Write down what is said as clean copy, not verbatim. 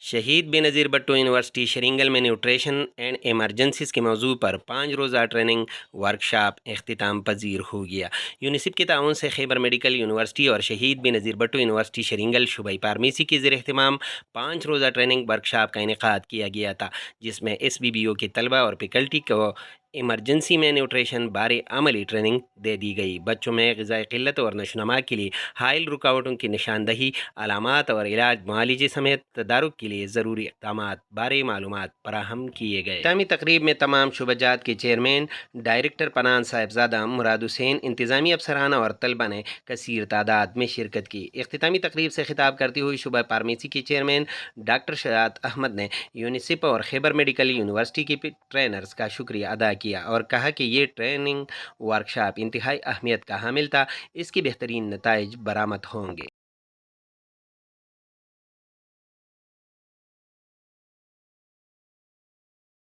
شہید بے نظیر بھٹو یونیورسٹی شرنگل میں نیوٹریشن اینڈ ایمرجنسیز کے موضوع پر 5 روزہ ٹریننگ ورکشاپ اختتام پذیر ہو گیا۔ یونیسیف کے تعاون سے خیبر میڈیکل یونیورسٹی اور شہید بے نظیر بھٹو یونیورسٹی شرنگل شعبہ فارمیسی کے زیر اہتمام 5 روزہ ٹریننگ ورکشاپ کا انعقاد کیا گیا تھا، جس میں SBBO کے طلبہ اور فیکلٹی کو ایمرجنسی میں نیوٹریشن بارے عملی ٹریننگ دے دی گئی۔ بچوں میں غذائی قلت اور نشوونما کے لیے حائل رکاوٹوں کی نشاندہی، علامات اور علاج، معالجے سمیت تدارک کے لیے ضروری اقدامات بارے معلومات فراہم کیے گئے۔ اختتامی تقریب میں تمام شعبہ جات کے چیئرمین، ڈائریکٹر پنان صاحبزادہ مراد حسین، انتظامی افسران اور طلبہ نے کثیر تعداد میں شرکت کی۔ اختتامی تقریب سے خطاب کرتے ہوئے شعبہ فارمیسی کے چیئرمین ڈاکٹر شجاعت احمد نے یونیسیف اور خیبر میڈیکل یونیورسٹی کے ٹرینرز کا شکریہ ادا کیا اور کہا کہ یہ ٹریننگ ورکشاپ انتہائی اہمیت کا حامل تھا، اس کے بہترین نتائج برآمد ہوں گے۔